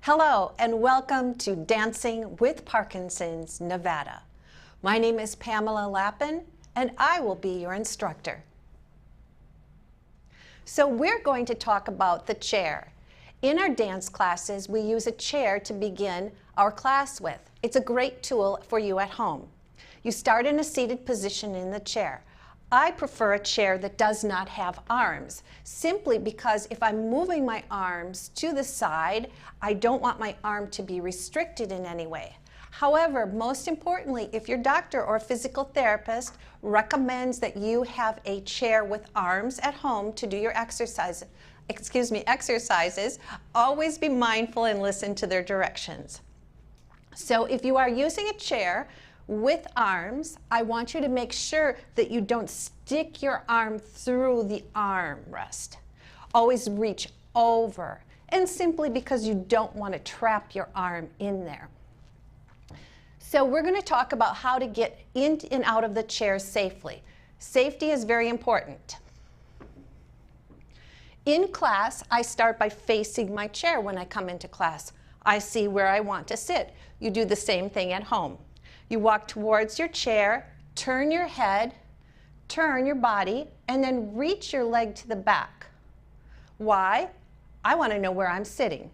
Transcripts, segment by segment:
Hello and welcome to Dancing with Parkinsons, Nevada. My name is Pamela Lappin and I will be your instructor. So we're going to talk about the chair. In our dance classes, we use a chair to begin our class with. It's a great tool for you at home. You start in a seated position in the chair. I prefer a chair that does not have arms, simply because if I'm moving my arms to the side, I don't want my arm to be restricted in any way. However, most importantly, if your doctor or physical therapist recommends that you have a chair with arms at home to do your exercises, always be mindful and listen to their directions. So if you are using a chair with arms, I want you to make sure that you don't stick your arm through the armrest. Always reach over, and simply because you don't want to trap your arm in there. So we're going to talk about how to get in and out of the chair safely. Safety is very important. In class, I start by facing my chair when I come into class. I see where I want to sit. You do the same thing at home. You walk towards your chair, turn your head, turn your body, and then reach your leg to the back. Why? I want to know where I'm sitting.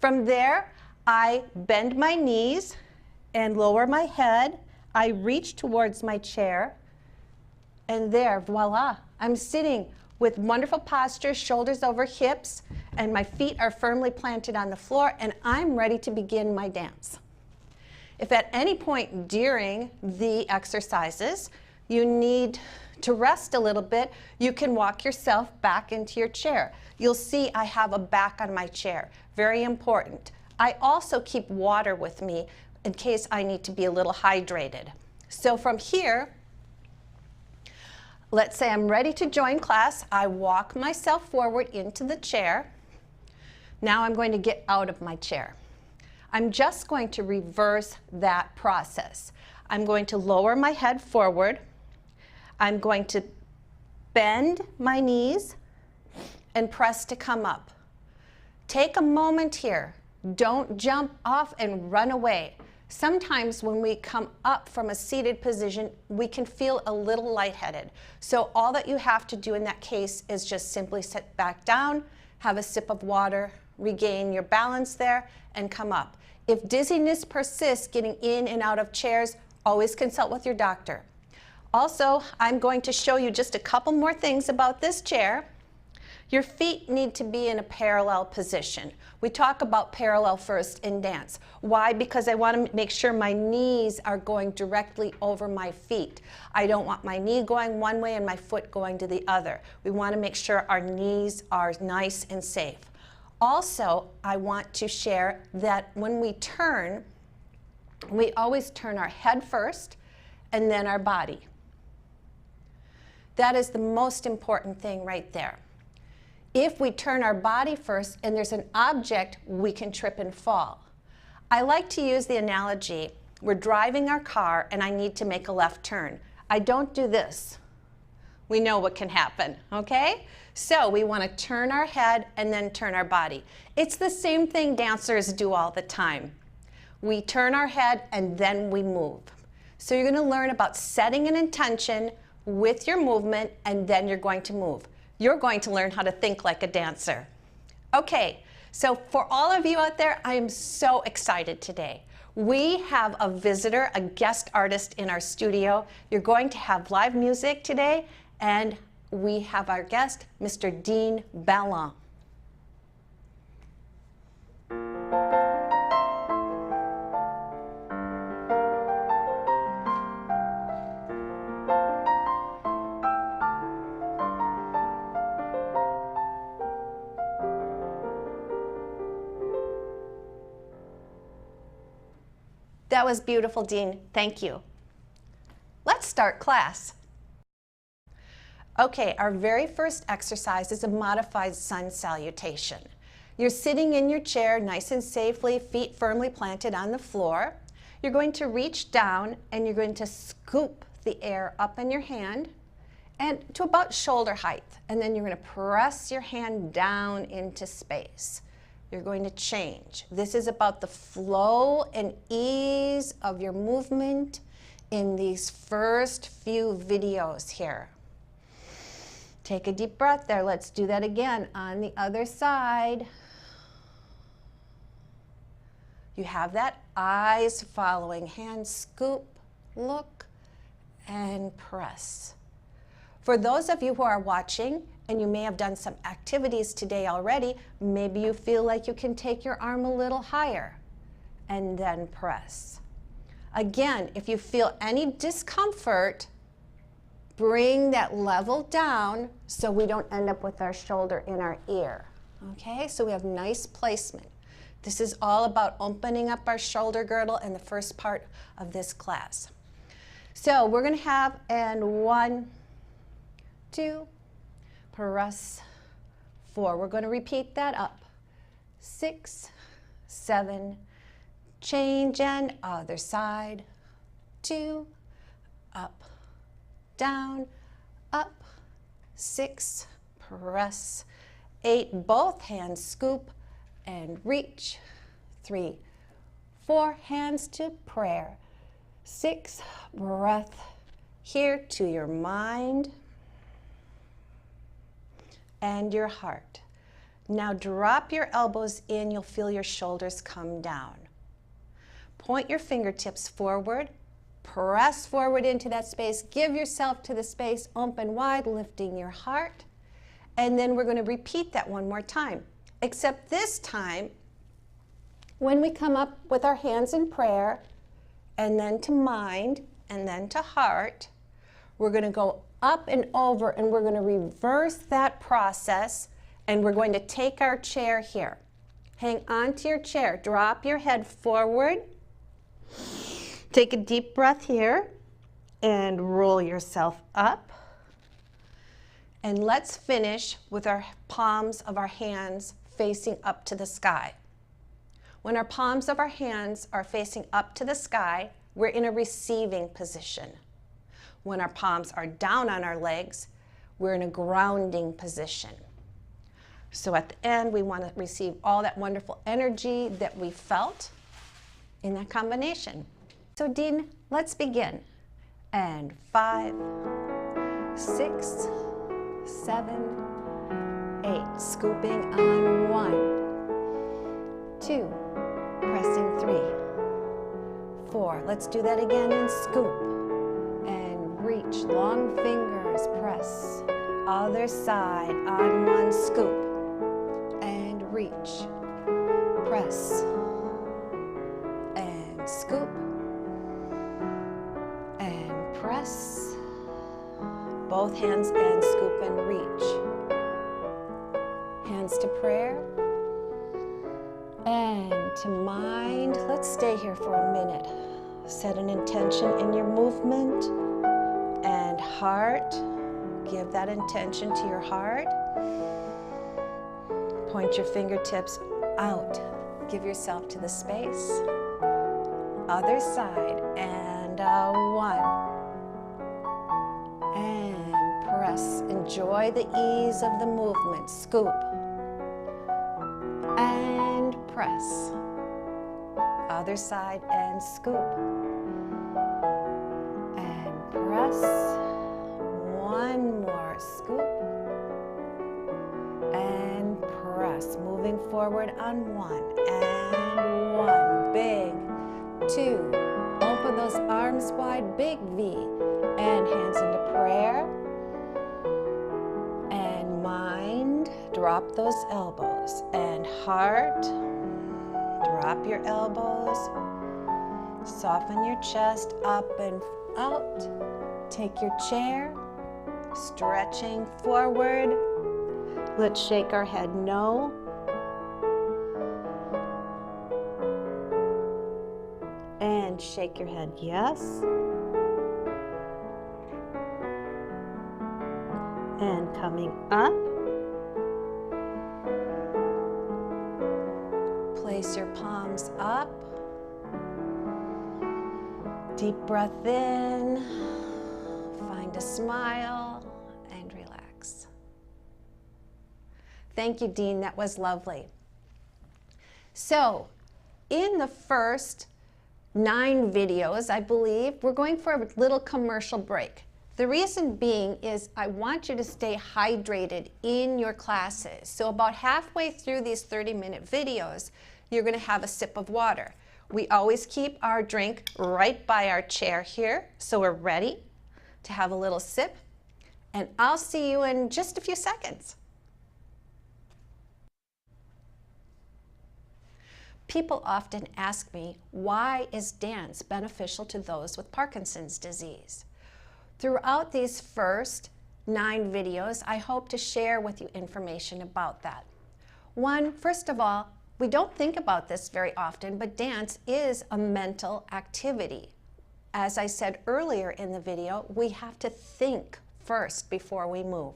From there, I bend my knees and lower my head. I reach towards my chair, and there, voila, I'm sitting with wonderful posture, shoulders over hips, and my feet are firmly planted on the floor, and I'm ready to begin my dance. If at any point during the exercises you need to rest a little bit, you can walk yourself back into your chair. You'll see I have a back on my chair. Very important. I also keep water with me in case I need to be a little hydrated. So from here, let's say I'm ready to join class. I walk myself forward into the chair. Now I'm going to get out of my chair. I'm just going to reverse that process. I'm going to lower my head forward. I'm going to bend my knees and press to come up. Take a moment here. Don't jump off and run away. Sometimes when we come up from a seated position, we can feel a little lightheaded. So all that you have to do in that case is just simply sit back down, have a sip of water, regain your balance there, and come up. If dizziness persists getting in and out of chairs, always consult with your doctor. Also, I'm going to show you just a couple more things about this chair. Your feet need to be in a parallel position. We talk about parallel first in dance. Why? Because I want to make sure my knees are going directly over my feet. I don't want my knee going one way and my foot going to the other. We want to make sure our knees are nice and safe. Also, I want to share that when we turn, we always turn our head first and then our body. That is the most important thing right there. If we turn our body first and there's an object, we can trip and fall. I like to use the analogy, we're driving our car and I need to make a left turn. I don't do this. We know what can happen, okay? So we want to turn our head and then turn our body. It's the same thing dancers do all the time. We turn our head and then we move. So you're going to learn about setting an intention with your movement and then you're going to move. You're going to learn how to think like a dancer. Okay, so for all of you out there, I am so excited today. We have a visitor, a guest artist in our studio. You're going to have live music today, and we have our guest, Mr. Dean Ballon. That was beautiful, Dean. Thank you. Let's start class. Okay, our very first exercise is a Modified Sun Salutation. You're sitting in your chair nice and safely, feet firmly planted on the floor. You're going to reach down and you're going to scoop the air up in your hand and to about shoulder height. And then you're going to press your hand down into space. you're going to change. This is about the flow and ease of your movement in these first few videos here. Take a deep breath there. Let's do that again on the other side. You have that eyes following, hand scoop, look, and press. For those of you who are watching, and you may have done some activities today already, maybe you feel like you can take your arm a little higher and then press. Again, if you feel any discomfort, bring that level down so we don't end up with our shoulder in our ear. Okay, so we have nice placement. This is all about opening up our shoulder girdle in the first part of this class. So we're going to have, and 1, 2, press 4. We're going to repeat that up. 6, 7, change and other side. 2, up, down, up, 6, press, 8, both hands scoop and reach, 3, 4, hands to prayer, 6, breath here to your mind and your heart. Now drop your elbows in, you'll feel your shoulders come down. Point your fingertips forward. Press forward into that space. Give yourself to the space, open wide, lifting your heart. And then we're going to repeat that one more time. Except this time, when we come up with our hands in prayer, and then to mind, and then to heart, we're going to go up and over, and we're going to reverse that process, and we're going to take our chair here. Hang on to your chair. Drop your head forward. Take a deep breath here and roll yourself up. And let's finish with our palms of our hands facing up to the sky. When our palms of our hands are facing up to the sky, we're in a receiving position. When our palms are down on our legs, we're in a grounding position. So at the end, we want to receive all that wonderful energy that we felt in that combination. So Dean, let's begin. And 5, 6, 7, 8. Scooping on 1, 2, pressing 3, 4. Let's do that again and scoop. And reach, long fingers, press. Other side on 1, scoop. And reach, press. And scoop. Press, both hands and scoop and reach. Hands to prayer and to mind. Let's stay here for a minute. Set an intention in your movement and heart. Give that intention to your heart. Point your fingertips out. Give yourself to the space. Other side and 1. And press. Enjoy the ease of the movement. Scoop. And press. Other side and scoop. And press. 1 more. Scoop. And press. Moving forward on 1. And 1. Big. 2. Open those arms wide. Big V. And hands into prayer. And mind, drop those elbows. And heart, drop your elbows. Soften your chest up and out. Take your chair, stretching forward. Let's shake our head no. And shake your head yes. And coming up, place your palms up, deep breath in, find a smile, and relax. Thank you, Dean, that was lovely. So in the first 9 videos, I believe, we're going for a little commercial break. The reason being is I want you to stay hydrated in your classes. So about halfway through these 30-minute videos, you're going to have a sip of water. We always keep our drink right by our chair here, so we're ready to have a little sip. And I'll see you in just a few seconds. People often ask me, why is dance beneficial to those with Parkinson's disease? Throughout these first 9 videos, I hope to share with you information about that. One, first of all, we don't think about this very often, but dance is a mental activity. As I said earlier in the video, we have to think first before we move.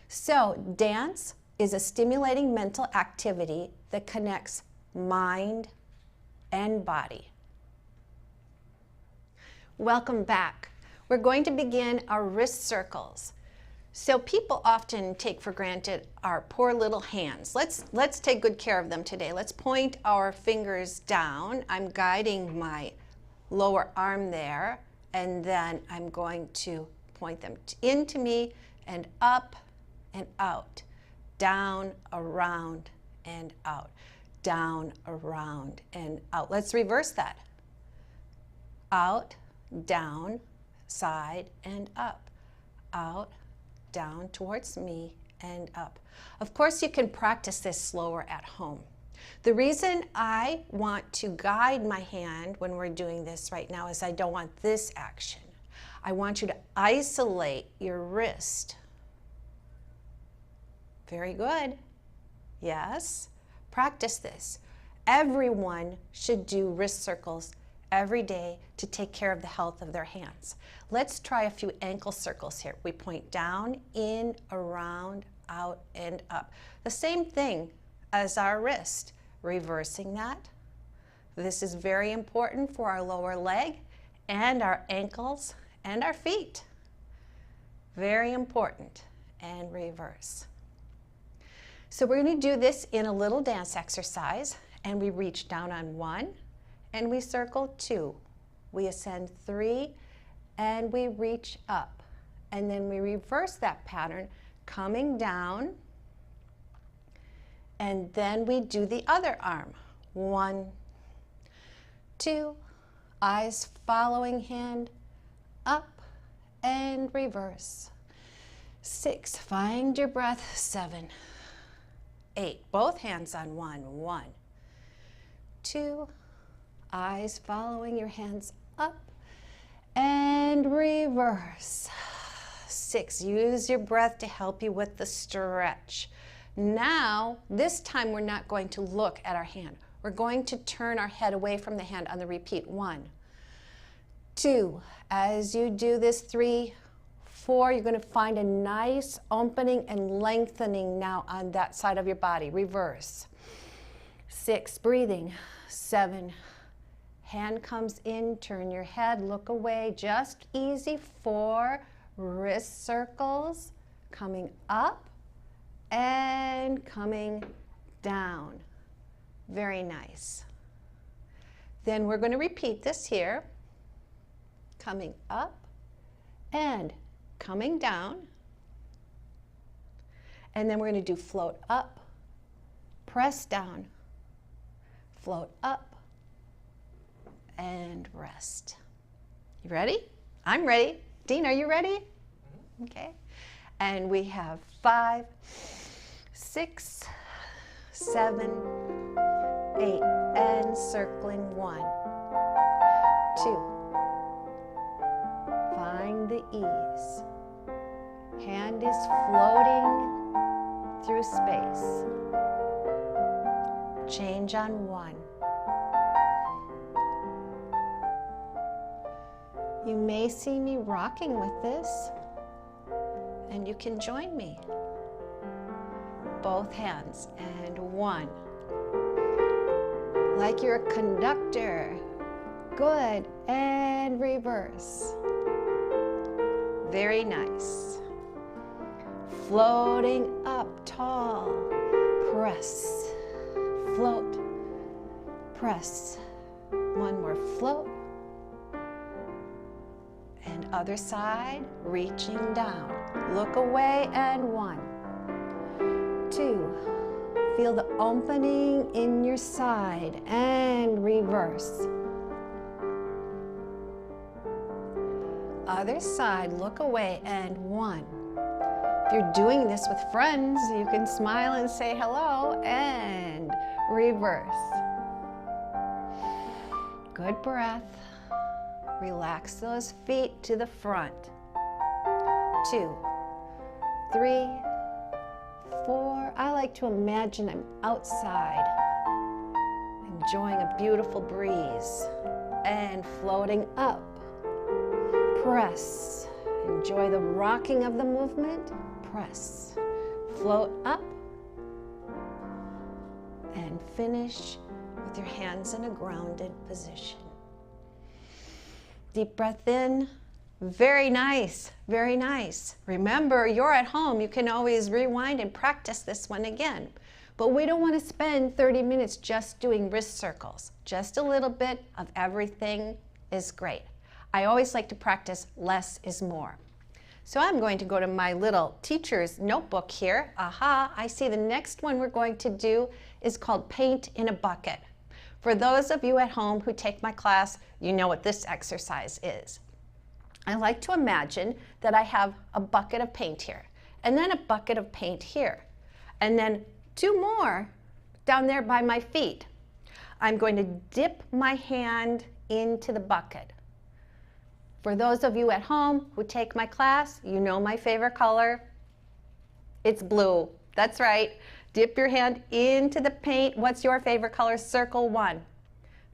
So dance is a stimulating mental activity that connects mind and body. Welcome back. We're going to begin our wrist circles. So people often take for granted our poor little hands. Let's take good care of them today. Let's point our fingers down. I'm guiding my lower arm there, and then I'm going to point them into me and up and out, down, around, and out, down, around, and out. Let's reverse that. Out, down, side, and up. Out, down towards me, and up. Of course, you can practice this slower at home. The reason I want to guide my hand when we're doing this right now is I don't want this action. I want you to isolate your wrist. Very good. Yes. Practice this. Everyone should do wrist circles every day to take care of the health of their hands. Let's try a few ankle circles here. We point down, in, around, out, and up. The same thing as our wrist. Reversing that. This is very important for our lower leg and our ankles and our feet. Very important. And reverse. So we're going to do this in a little dance exercise, and we reach down on 1, and we circle 2. We ascend 3, and we reach up. And then we reverse that pattern, coming down, and then we do the other arm. 1, 2, eyes following hand, up, and reverse. 6, find your breath. 7, 8, both hands on 1. 1, 2, eyes following your hands up, and reverse. 6, use your breath to help you with the stretch. Now, this time we're not going to look at our hand. We're going to turn our head away from the hand on the repeat. 1, 2, as you do this, 3, 4, you're going to find a nice opening and lengthening now on that side of your body. Reverse. 6, breathing. 7, hand comes in, turn your head, look away, just easy. 4, wrist circles, coming up and coming down. Very nice. Then we're going to repeat this here, coming up and coming down. And then we're going to do float up, press down, float up, and rest. You ready? I'm ready. Dean, are you ready? Okay. And we have 5, 6, 7, 8, and circling 1, 2. Find the ease. Hand is floating through space. Change on 1. You may see me rocking with this, and you can join me. Both hands, and 1. Like you're a conductor. Good, and reverse. Very nice. Floating up tall, press, float, press. One more float. And other side, reaching down. Look away and 1, 2. Feel the opening in your side and reverse. Other side, look away and 1. If you're doing this with friends, you can smile and say hello and reverse. Good breath. Relax those feet to the front. 2, 3, 4. I like to imagine I'm outside, enjoying a beautiful breeze and floating up. Press. Enjoy the rocking of the movement. Press. Float up and finish with your hands in a grounded position. Deep breath in. Very nice, very nice. Remember, you're at home. You can always rewind and practice this one again. But we don't want to spend 30 minutes just doing wrist circles. Just a little bit of everything is great. I always like to practice less is more. So I'm going to go to my little teacher's notebook here. Aha, I see the next one we're going to do is called paint in a bucket. For those of you at home who take my class, you know what this exercise is. I like to imagine that I have a bucket of paint here, and then a bucket of paint here, and then 2 more down there by my feet. I'm going to dip my hand into the bucket. For those of you at home who take my class, you know my favorite color. It's blue. That's right. Dip your hand into the paint. What's your favorite color? Circle 1.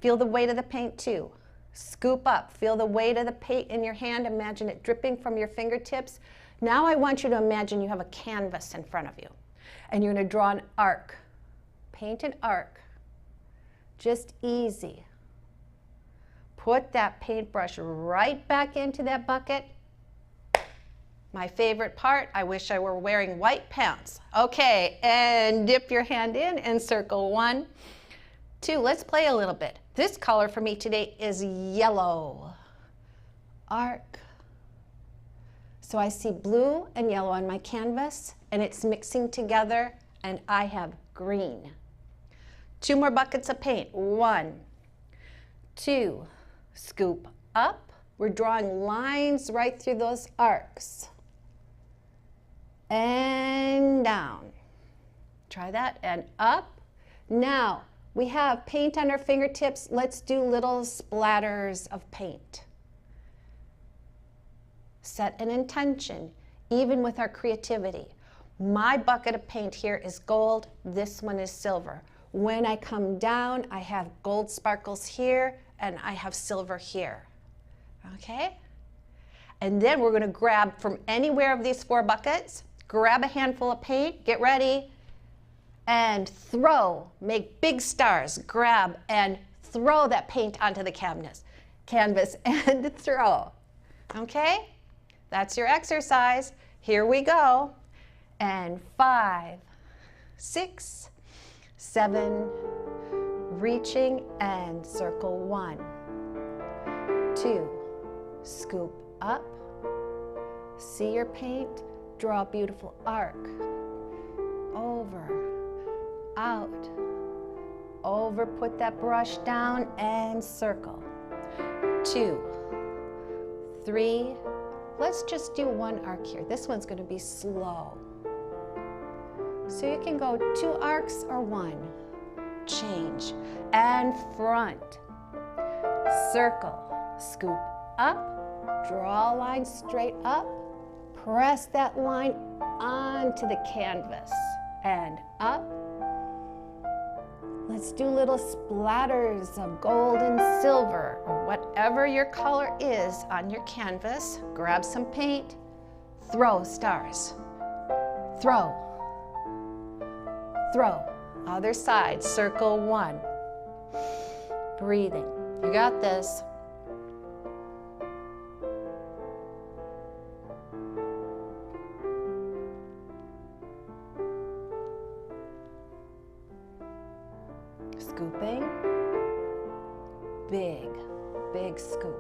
Feel the weight of the paint 2. Scoop up. Feel the weight of the paint in your hand. Imagine it dripping from your fingertips. Now I want you to imagine you have a canvas in front of you, and you're going to draw an arc. Paint an arc. Just easy. Put that paintbrush right back into that bucket. My favorite part, I wish I were wearing white pants. Okay, and dip your hand in and circle 1, 2. Let's play a little bit. This color for me today is yellow. Arc. So I see blue and yellow on my canvas, and it's mixing together, and I have green. 2 more buckets of paint. 1, 2. Scoop up. We're drawing lines right through those arcs. And down. Try that, and up. Now, we have paint on our fingertips. Let's do little splatters of paint. Set an intention, even with our creativity. My bucket of paint here is gold. This one is silver. When I come down, I have gold sparkles here, and I have silver here. Okay? And then we're going to grab from anywhere of these 4 buckets, grab a handful of paint, get ready, and throw. Make big stars. Grab and throw that paint onto the canvas and throw. Okay? That's your exercise. Here we go. And 5, 6, 7, reaching and circle 1, 2, scoop up, see your paint, draw a beautiful arc, over, out, over, put that brush down and circle, 2, 3, let's just do 1 arc here. This one's going to be slow. So you can go 2 arcs or 1. Change. And front. Circle. Scoop up. Draw a line straight up. Press that line onto the canvas. And up. Let's do little splatters of gold and silver, or whatever your color is on your canvas. Grab some paint. Throw stars. Throw. Throw. Other side, circle 1. Breathing. You got this. Scooping, big, big scoop.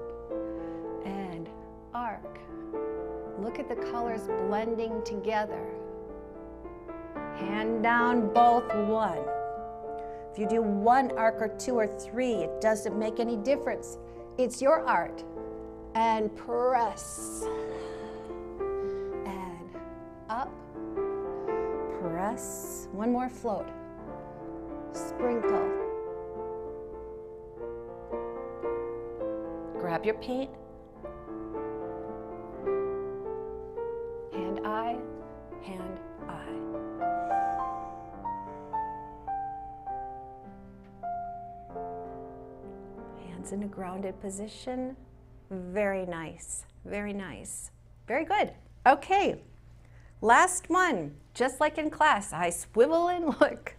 And arc. Look at the colors blending together. Hand down both, one. If you do one arc or two or three, it doesn't make any difference. It's your art. And press. And up. Press. One more float. Sprinkle. Grab your paint. Hand, eye, hand, eye. Hands in a grounded position. Very nice, very nice. Very good. Okay, last one. Just like in class, I swivel and look.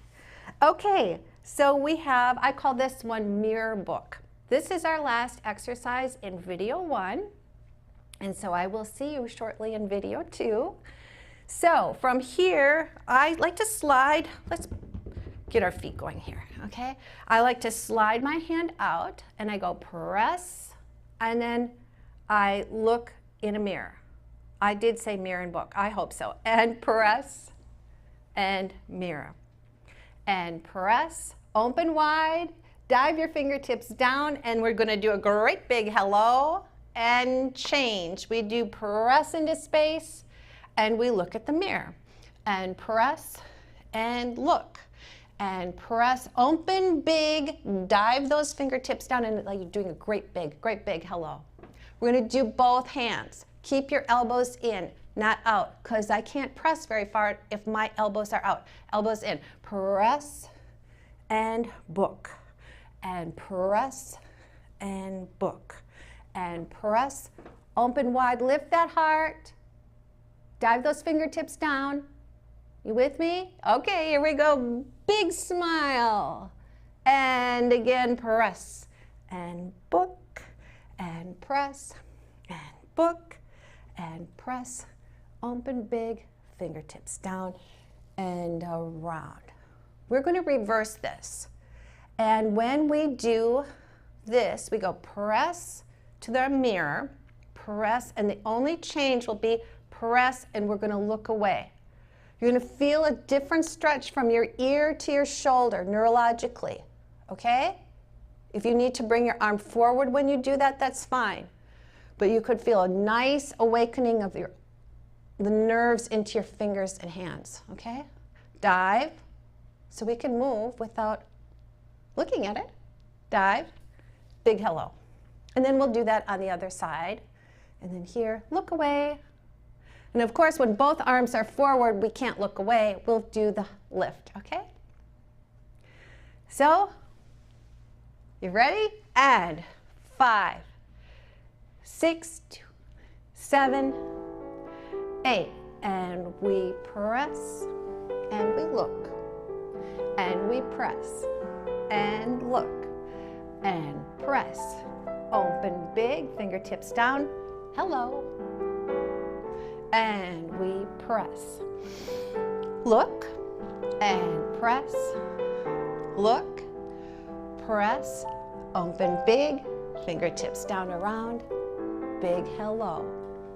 Okay, so we have, I call this one mirror book. This is our last exercise in video 1. And so I will see you shortly in video 2. So from here, I like to slide. Let's get our feet going here, okay? I like to slide my hand out and I go press, and then I look in a mirror. I did say mirror and book, I hope so. And press and mirror. And press, open wide, dive your fingertips down, and we're gonna do a great big hello and change. We do press into space and we look at the mirror. And press and look. And press, open big, dive those fingertips down, and like you're doing a great big hello. We're gonna do both hands. Keep your elbows in, not out, because I can't press very far if my elbows are out. Elbows in. Press and book. And press and book. And press, open wide, lift that heart. Dive those fingertips down. You with me? Okay, here we go. Big smile. And again, press and book and press and book and press. Open big, fingertips down and around. We're going to reverse this. And when we do this, we go press to the mirror, press, and the only change will be press, and we're going to look away. You're going to feel a different stretch from your ear to your shoulder neurologically, okay? If you need to bring your arm forward when you do that, that's fine. But you could feel a nice awakening of the nerves into your fingers and hands, okay? Dive, so we can move without looking at it. Dive, big hello. And then we'll do that on the other side. And then here, look away. And of course, when both arms are forward, we can't look away. We'll do the lift, okay? So, you ready? And 5, 6, 7, 8. And we press, and we look. And we press, and look. And press. Open big, fingertips down. Hello. And we press. Look and press. Look, press. Open big, fingertips down around. Big hello.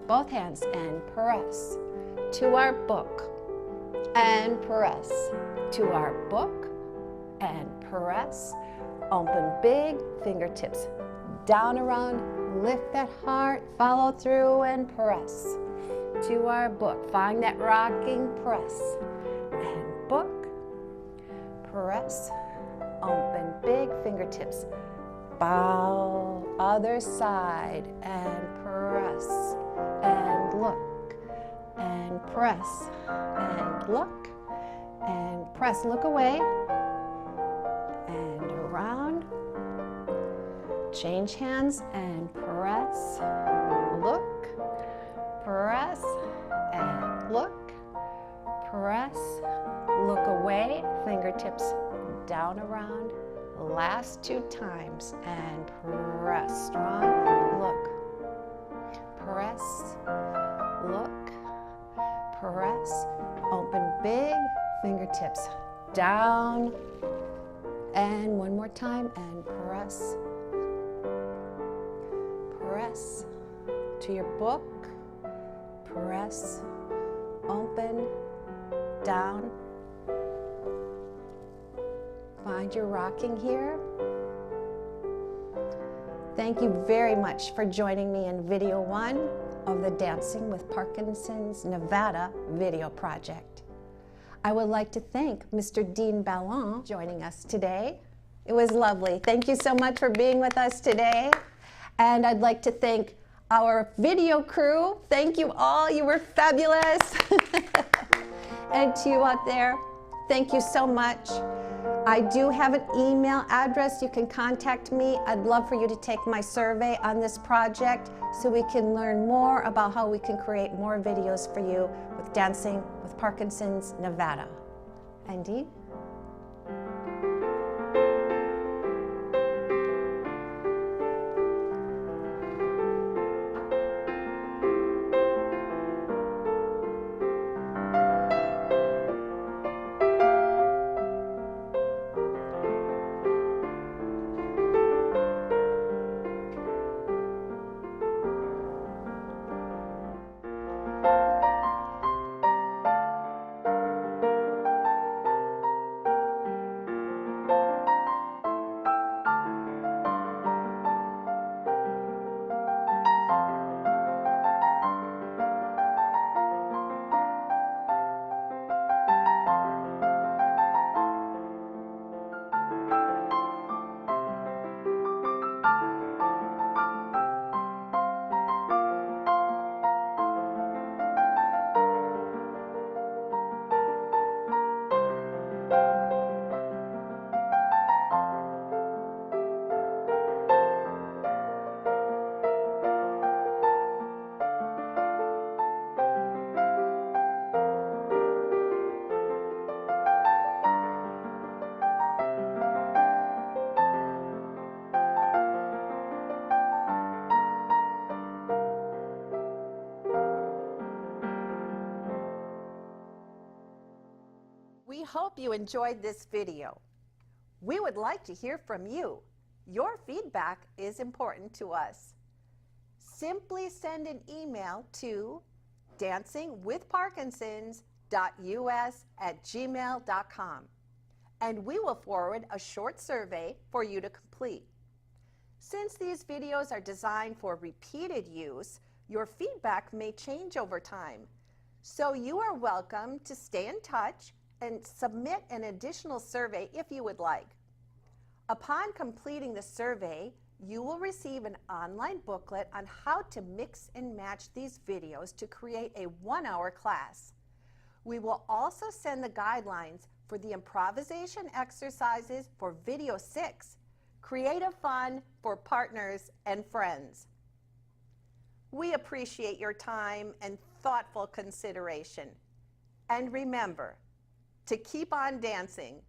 Both hands and press to our book. And press to our book. And press. Open big, fingertips down around. Lift that heart. Follow through and press to our book. Find that rocking press and book, press, open big, fingertips, bow, other side, and press, and look, and press, and look, and press, look away, and around, change hands, and press, look, press, and look, press, look away, fingertips down around, last 2 times, and press, strong, look, press, look, press, open big, fingertips down, and one more time, and press, press to your book, press, open, down. Find your rocking here. Thank you very much for joining me in video 1 of the Dancing with Parkinson's Nevada video project. I would like to thank Mr. Dean Ballon joining us today. It was lovely. Thank you so much for being with us today. And I'd like to thank our video crew. Thank you all. You were fabulous. And to you out there, thank you so much. I do have an email address. You can contact me. I'd love for you to take my survey on this project so we can learn more about how we can create more videos for you with Dancing with Parkinson's Nevada. Andy? We hope you enjoyed this video. We would like to hear from you. Your feedback is important to us. Simply send an email to dancingwithparkinsons.us@gmail.com and we will forward a short survey for you to complete. Since these videos are designed for repeated use, your feedback may change over time. So you are welcome to stay in touch and submit an additional survey if you would like. Upon completing the survey, you will receive an online booklet on how to mix and match these videos to create a 1-hour class. We will also send the guidelines for the improvisation exercises for video 6, creative fun for partners and friends. We appreciate your time and thoughtful consideration. And remember, to keep on dancing